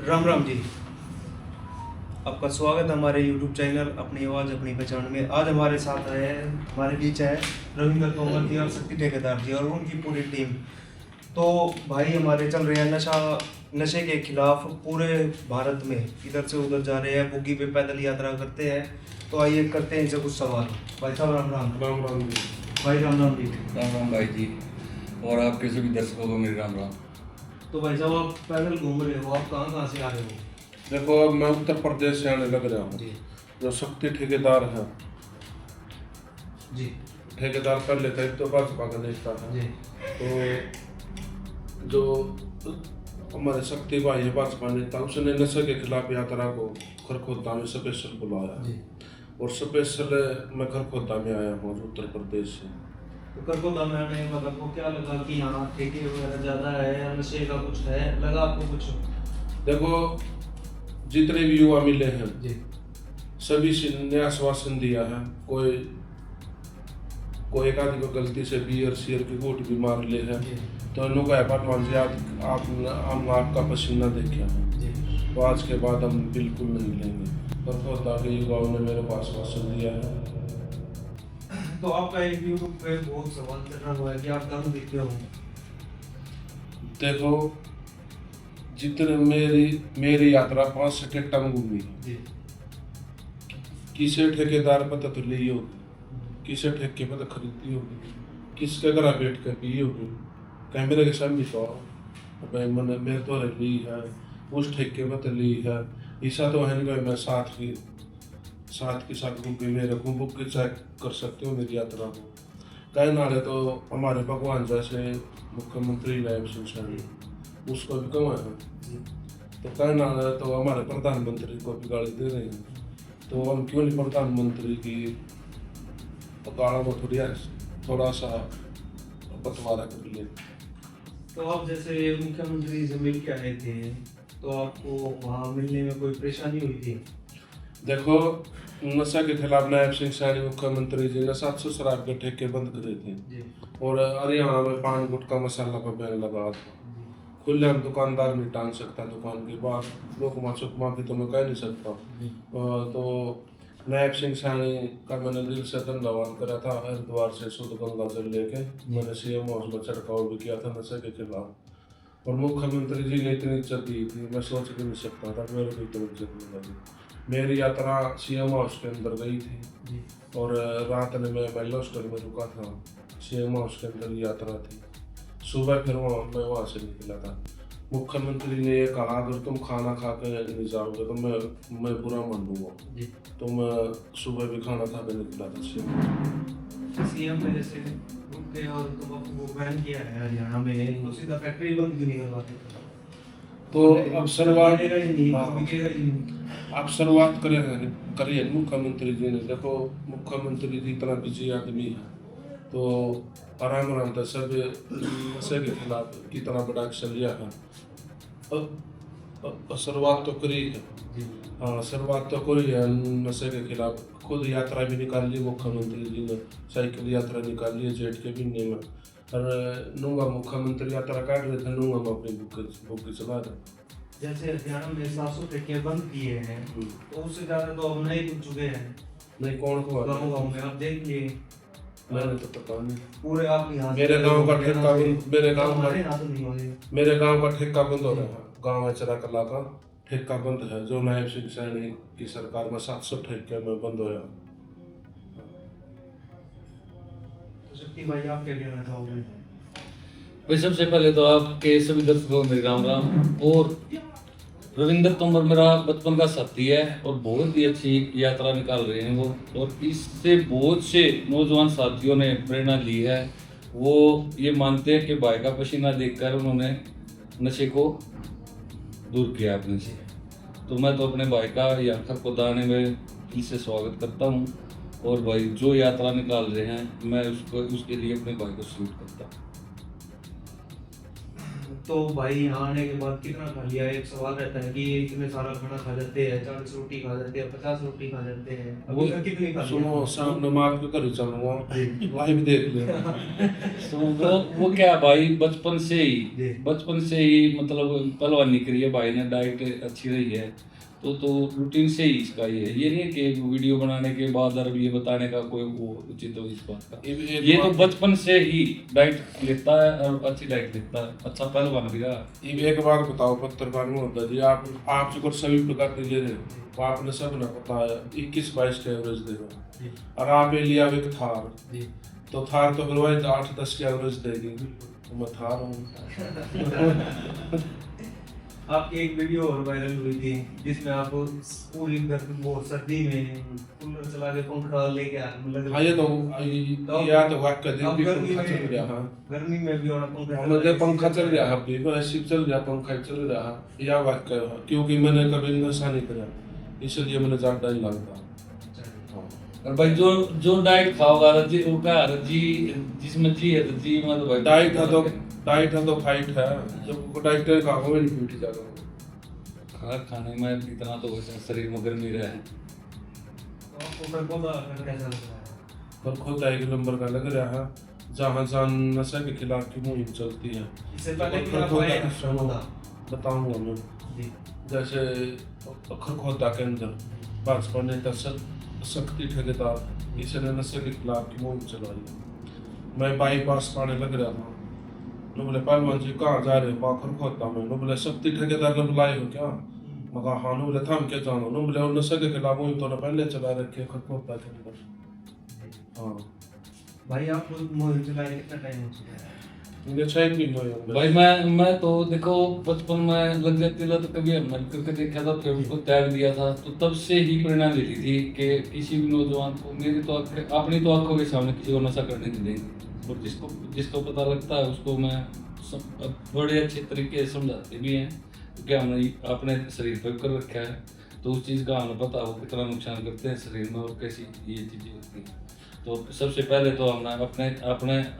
राम राम जी। आपका स्वागत है हमारे YouTube चैनल अपनी आवाज़ अपनी पहचान में। आज हमारे साथ है, हमारे बीच है रविंद्र तोमर जी और शक्ति ठेकेदार जी और उनकी पूरी टीम। तो भाई हमारे चल रहे हैं नशे के खिलाफ पूरे भारत में, इधर से उधर जा रहे हैं, बुग्गी पे पैदल यात्रा करते हैं। तो आइए करते हैं इनसे कुछ सवाल। भाई साहब राम राम। राम राम जी। भाई राम राम जी। राम राम भाई जी, और आपके सभी दर्शकों को मेरे राम राम। तो भाई साहब आप पैदल घूम रहे हो, आप कहाँ से आ रहे हो? देखो, अब मैं उत्तर प्रदेश से आने लग रहा हूँ। जी जो शक्ति ठेकेदार है, जी ठेकेदार कर लेता है तो भाजपा का नेता है। जी। तो जो हमारे शक्ति भाई है भाजपा नेता, उसने नशे के खिलाफ यात्रा को खरखोदा में स्पेशल बुलाया जी। और स्पेशल मैं खरखोदा में आया हूँ उत्तर प्रदेश से। तो करकोदा में आने के बाद आपको क्या लगा कि यहाँ ठेके वगैरह ज़्यादा है या नशे का कुछ है, लगा आपको कुछ? देखो, जितने भी युवा मिले हैं जी सभी ने आश्वासन दिया है। कोई एक आदमी को गलती से बियर शेयर की घूंट भी मार ले है जी तो उन्होंने कहा पटवान जी हम आपका पसीना देखे हैं, जी। तो आज के बाद हम बिल्कुल नहीं लेंगे। पर होता कि युवाओं ने मेरे को आश्वासन दिया है। तो आपका एक यूट्यूब पे बहुत सवाल चल रहा हुआ है कि आप दारू पीते हो। देखो, जितने मेरी यात्रा 5 से टिकटा में घूमी है, जी किसे ठेकेदार पता तो ली होगी, किसे ठेके पता खरीदी होगी, किसके घर बैठ कर पी होगी, कैमरे के सामने तो भाई मैंने मेरे तो ली है, उस ठेके में तो ली है। ऐसा तो है नहीं भाई मैं साथ के साथ घूम मेरे को बुक के चेक कर सकते हो मेरी यात्रा को। कई नाले तो हमारे भगवान जैसे मुख्यमंत्री नायब सिंह सैनी, उसको भी कमा है। तो कई नाले तो हमारे प्रधानमंत्री को भी गाली दे रहे हैं, तो हम क्यों नहीं प्रधानमंत्री की गाड़ा में थोड़ा सा बंटवारा कर ले। तो आप जैसे मुख्यमंत्री से मिल के आए थे, तो आपको वहाँ मिलने में कोई परेशानी हुई थी? देखो, नशा के खिलाफ नायब सिंह सैनी मुख्यमंत्री जी ने 700 शराब के ठेके बंद करे थे जी और हरियाणा में पान गुटखा मसाला पर बैन लगा था। खुलेआम दुकानदार नहीं टांग सकता दुकान के बाहर, लोकमा सुकमा भी तो मैं कह नहीं सकता। तो नायब सिंह सैनी का मैंने दिल से धन्यवाद करा था। हरिद्वार से शुद्ध गंगा जल लेके मैंने सीएम हाउस में छिड़काव भी किया था नशे के खिलाफ, और मुख्यमंत्री जी ने इतनी इज्जत दी थी मैं सोच भी नहीं सकता था मेरे को इतनी इज्जत नहीं लगी। मेरी यात्रा सीएम हाउस के अंदर गई थी और रात में मैं बेल हॉस्टल में रुका था। सीएम हाउस के अंदर यात्रा थी, सुबह फिर मैं वहाँ से निकला था। मुख्यमंत्री ने ये कहा अगर तुम खाना खा के नहीं जाओगे तो मैं बुरा मान लूँगा, तो मैं सुबह भी खाना खा के निकला था। सीएम ने जैसे रुके और तो आपको बैन किया है हरियाणा में, तो सीधा फैक्ट्री बंद क्यों नहीं करवाते? तो अब शुरुआत करिए मुख्यमंत्री जी ने। देखो, मुख्यमंत्री जी इतना बिजी आदमी है तो आराम से सब नशे के खिलाफ कितना बड़ा एक्शन लिया है। शुरुआत तो करी है, हाँ शुरुआत तो करी है नशे के खिलाफ। खुद यात्रा भी निकाल ली मुख्यमंत्री जी ने, साइकिल यात्रा निकाल ली जेठ के महीने में। और नूंगा मुख्यमंत्री यात्रा काट रहे थे, नूंगा में अपनी बुक चला रहे। जैसे हरियाणा में 700 ठेके बंद किए हैं, तो उससे ज़्यादा तो अब नहीं कुछ चुके हैं। नहीं, कौन को गाँव में आप देख लिए, मैंने तो पता नहीं। पूरे आप यहाँ मेरे गांव का ठेका मेरे गांव का ठेका बंद हो रहा है। गांव है चरा कला का ठेका बंद है, जो नायब सिंह सैनी की सरकार में 700 ठेके में बंद होया। तो शक्ति भाई आप क्या कहना चाहोगे? भाई सबसे पहले तो आपके सभी दर्शकों को मेरे राम राम। और रविंद्र तोमर मेरा बचपन का साथी है और बहुत ही अच्छी यात्रा निकाल रहे हैं वो, और इससे बहुत से नौजवान साथियों ने प्रेरणा ली है। वो ये मानते हैं कि भाई का पसीना देखकर उन्होंने नशे को दूर किया अपने से। तो मैं तो अपने भाई का यहाँ खरखोदा आने में दिल से स्वागत करता हूँ, और भाई जो यात्रा निकाल रहे हैं मैं उसके लिए अपने भाई को सल्यूट करता हूँ। तो भाई यहाँ आने के बाद कितना खा लिया, एक सवाल रहता है कि ये इतने सारा खाना खा जाते हैं, 40 रोटी खा जाते हैं, 50 रोटी खा जाते हैं, अभी तक कितनी खा सुनो, शाम नमाज पे घर चलूंगा, लाइव देख लेना। तो वो क्या भाई, बचपन से जी। ही मतलब पहलवानी करी है भाई ने, डाइट अच्छी रही है, तो रूटीन से ही इसका ये नहीं है कि वीडियो बनाने के बाद और ये बताने का कोई वो उचित हो इस बात का। ये तो बचपन से ही डाइट लेता है और अच्छी डाइट लेता है, अच्छा पहलवान भी रहा। ये एक बार बताओ पत्रकार में होता जी, आप जो सभी प्रकार के ले रहे हो, वो आपने सब ना बताया 21-22 का एवरेज देगा, और आप ये लिया एक थार, तो थार तो फिर वही 8-10 की एवरेज देगी, तो मैं थार हूँ। आपकी एक वीडियो और वायरल हुई थी जिसमें आप पूरी वो सर्दी में कूलर चला के पंखा लेके मतलब हाँ, ये तो या तो वाक्य दिन भी पंखा चल रहा है, गर्मी में भी और पंखा मतलब पंखा चल रहा है, अभी ऐसे चल रहा, पंखा चल रहा है, या वाक्य है, क्योंकि मैंने कभी नशा नहीं करा, इसलिए मैंने ज्यादा नहीं लगता। और भाई जो डाइट खाओगा रजी वो क्या रजी, जिसमें जी है तो जी मतलब भाई डाइट है तो फाइट है, जब डाइट खाओगे मैं नहीं पीटी जाएगा। खाने में इतना तो वैसे शरीर में गर्मी रहा है। तो आपको फिर पौधा कैसा लग रहा है? पर खुद एक नंबर का लग रहा है, जहाँ जहाँ नशे के खिलाफ की मुहिम चलती है, इससे पहले भी आप आए हैं पौधा? बताऊंगा मैं। जी। जैसे खरखोदा के अंदर भाजपा नेता शक्ति ठेकेदार इसने नशे के खिलाफ की मुहिम चलाई। मैं बाईपास पाने लग रहा था, तो बोले पहलवान जी कहाँ जा रहे हो? खरखोदा में। नो बोले शक्ति ठेकेदार ने बुलाए हो क्या? मैं कहा हाँ। नो बोले था हम क्या जाना? नो बोले और नशे के खिलाफ मुहिम तो ना पहले चला रखे खरखोदा के अंदर। हाँ भाई आप मुहिम चलाए कितना टाइम हो चुका है? मुझे 6 महीने हुए होंगे। भाई मैं तो देखो बचपन में लग जाती था, तो कभी हमने करके देखा था, फिर उसको त्याग दिया था, तो तब से ही प्रेरणा मिली थी कि किसी भी नौजवान को, मेरी तो अपनी तो आंखों के सामने किसी को नशा करने नहीं देंगे, और जिसको पता लगता है उसको मैं बड़े अच्छे तरीके से समझाते भी हैं, क्योंकि हमने अपने शरीर पर कर रखा है, तो उस चीज़ का हमें पता हो कितना नुकसान करते हैं शरीर में और कैसी ये चीज़ें होती हैं। तो सबसे पहले तो हमने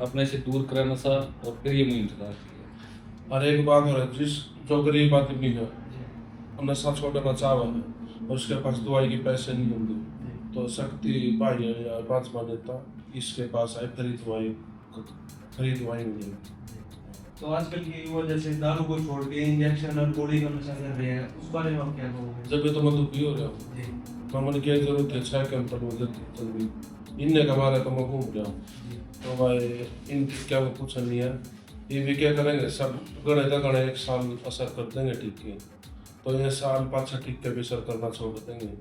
अपने से दूर करा नशा, और फिर ये मुहिम चला दी। और एक बात और जिस जो गरीब आदमी है नशा छोड़ना चाहता है और उसके पास दवाई के पैसे नहीं होंगे, तो शक्ति भाई है या भाजपा नेता इसके पास है फ्री दवाई नहीं है। तो आजकल के युवा जैसे दारू को छोड़ के इंजेक्शन और गोली का नशा कर रहे हैं, उस बारे में आप क्या कहोगे? जब ये तो मैं दुखी हो रहा हूँ, जी। तो मैंने क्या जरूरत है 6 कैंपर में जल्दी इनने कमाना तो मैं घूम रहा हूँ, तो भाई इनकी क्या वो कुछ नहीं है। ये भी क्या करेंगे, सब गणे का गणे 1 साल असर कर देंगे टीके, तो ये साल पाछा टीके भी असर करना छोड़ देंगे,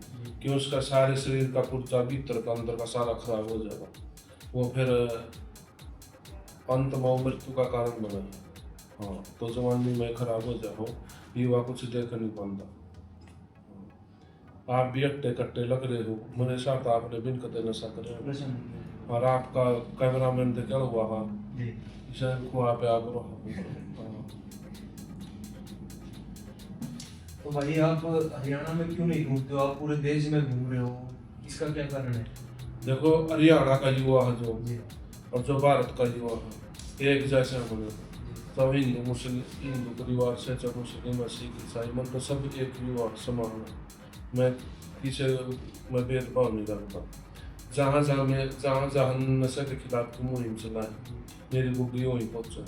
कि उसका सारे शरीर का पुर्जा भीतर का अंदर का सारा खराब हो जाएगा, वो फिर अंत में मृत्यु का कारण बने। हाँ, तो जवानी में खराब हो जाओ, युवा कुछ देख नहीं पाता। आप भी अट्टे कट्टे लग रहे हो, मेरे साथ आपने बिन कते नशा करे, और आपका कैमरामैन तो क्या हुआ हाँ को आप तो भाई आप हरियाणा में क्यों नहीं घूमते हो? आप पूरे देश में घूम रहे हो, इसका क्या कारण है? देखो हरियाणा का युवा है जो, और जो भारत का युवा है, एक जैसे हम सब हिंदू परिवार से, चाहे मुस्लिम सिख ईसाई, मतलब सब एक युवा समान है। मैं किसी मैं भेदभाव नहीं करता। जहाँ जहाँ नशे के खिलाफ की मुहिम चलाए, मेरी बुद्धि वहीं पहुँचे।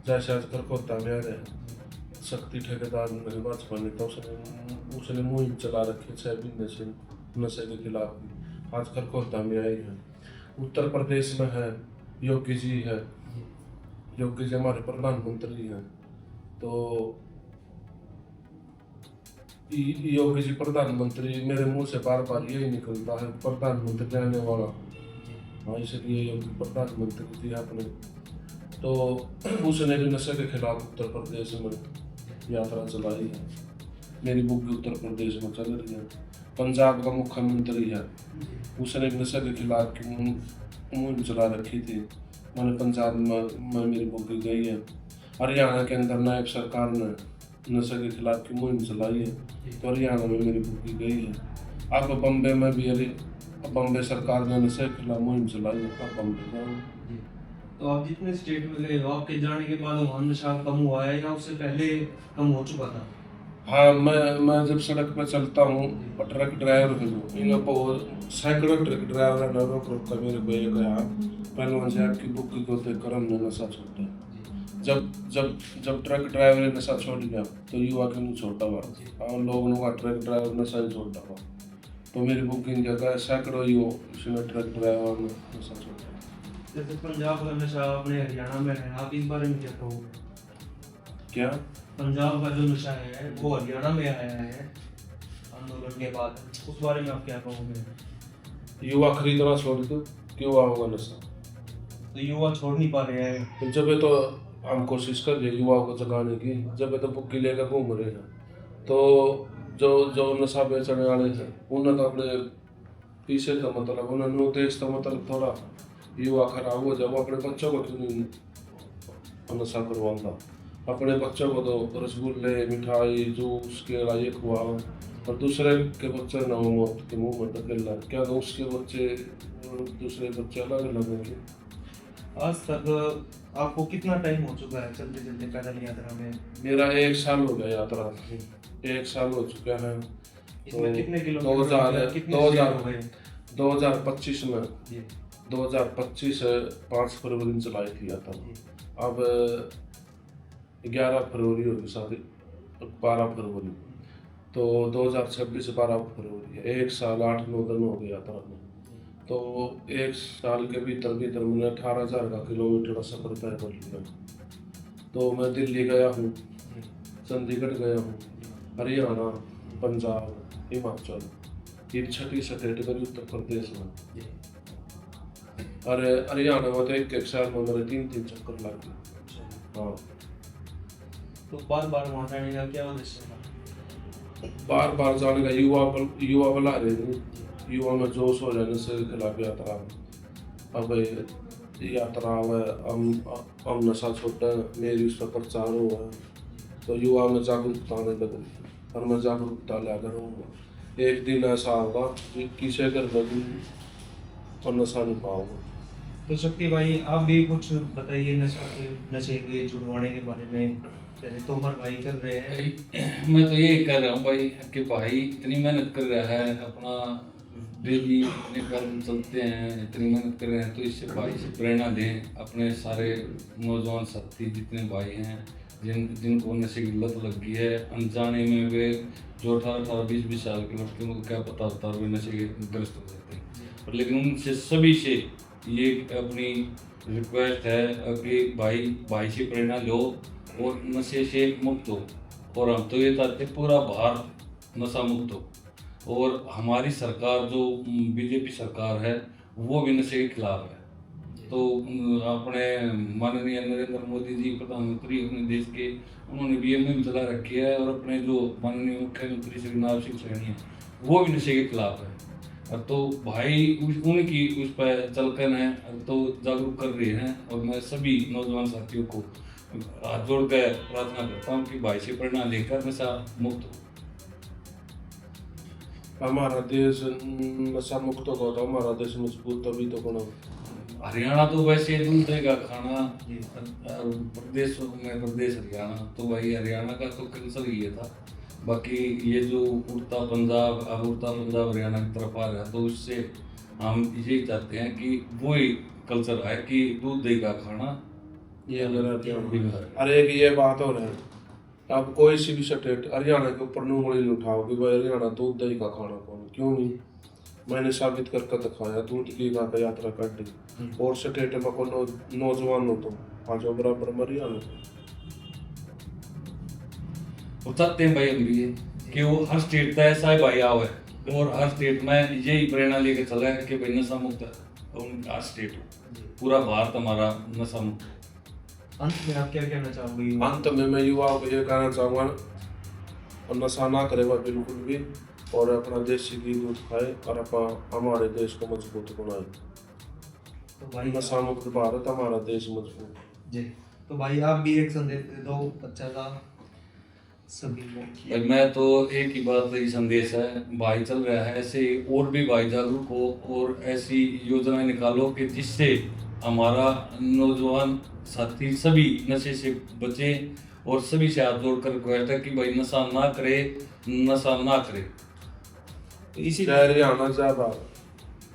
जैसे आज खरखोदा में आ रहे शक्ति ठेकेदार ने भाजपा नेता उसने मुहिम चला रखी 6 महीने से नशे के खिलाफ की, आज खरखोदा में आई है। उत्तर प्रदेश में है योगी जी है, योगी जी हमारे प्रधानमंत्री हैं, तो योगी जी प्रधानमंत्री, मेरे मुंह से बार बार यही निकलता है प्रधानमंत्री आने वाला, हाँ इसलिए योगी प्रधानमंत्री जी अपने, तो उसने भी नशे के खिलाफ उत्तर प्रदेश में यात्रा चलाई है। मेरी बुक उत्तर प्रदेश में चल रही है। पंजाब का मुख्यमंत्री है, उसने भी नशे के खिलाफ की मुहिम चला रखी थी, मैंने पंजाब में मेरी बुक गई है। हरियाणा के अंदर नायब सरकार ने नशे के खिलाफ की मुहिम चलाई है, तो हरियाणा में मेरी बुक गई है। अब बम्बे में भी बम्बे सरकार ने नशे के खिलाफ मुहिम चलाई है, अब बम्बे जाऊँ। तो आप जितने स्टेट में गए हो, आपके जाने के बाद वहाँ नशा कम हुआ है या उससे पहले कम हो चुका था? हाँ, मैं जब सड़क पर चलता हूँ और ट्रक ड्राइवर हूँ, इन बहुत सैकड़ों ट्रक ड्राइवर है, रोक रोक कर मेरे को ये कहा पहलवान साहब की बुक को देखकर हमने नशा छोड़ा। जब जब जब ट्रक ड्राइवर ने नशा छोड़ दिया तो युवा के नहीं छोड़ा हुआ और लोगों का ट्रक ड्राइवर नशा नहीं छोड़ा हुआ। तो मेरी बुकिंग जगह सैकड़ों युवा उसने ट्रक ड्राइवर ने नशा छोड़ा। जैसे पंजाब का नशा अपने हरियाणा में है, आप इस बारे में क्या कहोगे? क्या पंजाब का जो नशा है वो हरियाणा में आया है आंदोलन के बाद, उस बारे में आप क्या कहोगे? युवा खरीदना छोड़ दो, क्यों होगा नशा? तो युवा छोड़ नहीं पा रहे हैं। तो जब तो हम कोशिश कर रहे युवाओं को जगाने की, जब तो बुक्की लेकर घूम रहे हैं, तो जो जो नशा बेचने वाले थे उन्होंने तो अपने पीछे का मतलब, उन्होंने उद्देश्य का मतलब थोड़ा युवा खराब हो जाए, वो अपने बच्चों को क्यों नहीं नशा करवाता? अपने बच्चों को तो रसगुल्ले, मिठाई, जूस, केला ये खुआओ, और दूसरे के बच्चे ना मौत के मुंह में धकेल रहे। क्या तो उसके बच्चे और दूसरे बच्चे अलग अलग होंगे? आज तक आपको कितना टाइम हो चुका है चलते चलते पैदल यात्रा में? मेरा 1 साल हो गया यात्रा, 1 साल हो चुका है। इसमें कितने तो किलोमीटर, कितने स्टेट हो गए? 2025 में जी 2025 5 फरवरी में चलाई थी यात्रा। अब 11 फरवरी होगी शादी, 12 फरवरी, तो 2026 से 12 फरवरी है, 1 साल 8-9 दिन हो गया यात्रा में। तो 1 साल के भीतर भीतर मैंने 18,000 का किलोमीटर का सफर तय कर लिया। तो मैं दिल्ली गया हूँ, चंडीगढ़ गया हूँ, हरियाणा, पंजाब, हिमाचल, ये 6 स्टेट करी उत्तर प्रदेश में। अरे हरियाणा में तो एक साल में मेरे 3 चक्कर लग गए। हाँ, तो बार बार वहाँ जाने का क्या उद्देश्य था? बार बार जाने का युवा बुला रहे थे, युवा में जोश हो जाने से खिलाफ यात्रा। अब यात्रा हम नशा छोड़ा, मेरी उस पर प्रचार हुआ है, तो युवा में जागरूकता आने लगी और मैं जागरूकता लाकर रहूँगा। एक दिन ऐसा होगा कि किसी घर लगी और नशा नहीं पाओगे। तो शक्ति भाई, आप भी कुछ बताइए नशे के छुड़वाने के बारे में। जैसे तोमर भाई कर रहे हैं। मैं तो यही कह रहा हूँ भाई कि भाई इतनी मेहनत कर रहा है, अपना डेली अपने कर्म चलते हैं, इतनी मेहनत कर रहे हैं, तो इससे भाई से प्रेरणा दें। अपने सारे नौजवान साथी जितने भाई हैं जिनको नशे की लत लग गई है, अनजाने में वे जो 18, 20 साल के लड़के, उनको क्या पता होता है वे नशे के ग्रस्त हो जाते हैं। पर लेकिन उनसे सभी से ये अपनी रिक्वेस्ट है कि भाई से प्रेरणा लो और नशे से मुक्त हो। और हम तो ये चाहते पूरा भारत नशा मुक्त हो। और हमारी सरकार जो बीजेपी सरकार है वो भी नशे के खिलाफ है। तो अपने माननीय नरेंद्र मोदी जी प्रधानमंत्री अपने देश के, उन्होंने भी ये मुहिम चला रखी है। और अपने जो माननीय मुख्यमंत्री शिवराज सिंह चौहान हैं वो भी नशे के खिलाफ है। तो भाई उनकी उस पर चलकर है तो जागरूक कर रहे हैं। और मैं सभी नौजवान साथियों को हाथ जोड़कर प्रार्थना करता हूँ कि भाई से प्रेरणा लेकर नशा मुक्त हो। हमारा देश नशा मुक्त होगा तो हमारा देश मजबूत तभी तो बना। हरियाणा तो वैसे दूध का खाना, प्रदेश हरियाणा, तो भाई हरियाणा का तो कल्चर ये था। बाकी ये जो उड़ता पंजाब हरियाणा की तरफ आ रहा है, तो उससे हम यही चाहते हैं कि वही कल्चर आए कि दूध दही का खाना ये अरे एक ये बात हो रही है, आप कोई सी भी स्टेट हरियाणा के ऊपर उंगली नहीं उठाओ कि भाई हरियाणा दूध दही का खाना कौन, क्यों नहीं? मैंने साबित करके दिखाया, दूध की का यात्रा कर दी। और स्टेट में को नौजवान हो तो आज बराबर हरियाणा वो चाहते हैं भाई हम भी कि वो हर स्टेट का ऐसा है भाई आवे, और हर स्टेट में यही प्रेरणा लेके चला है कि भाई नशा मुक्त है हर स्टेट हो, पूरा भारत हमारा नशा मुक्त। अंत में आप क्या कहना चाहोगे? अंत में मैं युवाओं को ये कहना चाहूँगा, और नशा ना करे वह बिल्कुल भी, और अपना देसी घी दूध खाए और अपना हमारे देश को मजबूत बनाए। तो भाई नशा मुक्त भारत, हमारा देश मजबूत। जी, तो भाई आप भी एक संदेश दे दो अच्छा सा सभी को। मैं तो एक ही बात, ही संदेश है, भाई चल रहा है ऐसे और भी भाई जागरूक हो और ऐसी योजनाएं निकालो कि जिससे हमारा नौजवान साथी सभी नशे से बचे और सभी से हाथ जोड़कर कहता है कि भाई नशा ना करे, नशा ना करे। तो इसी शहर आना ज्यादा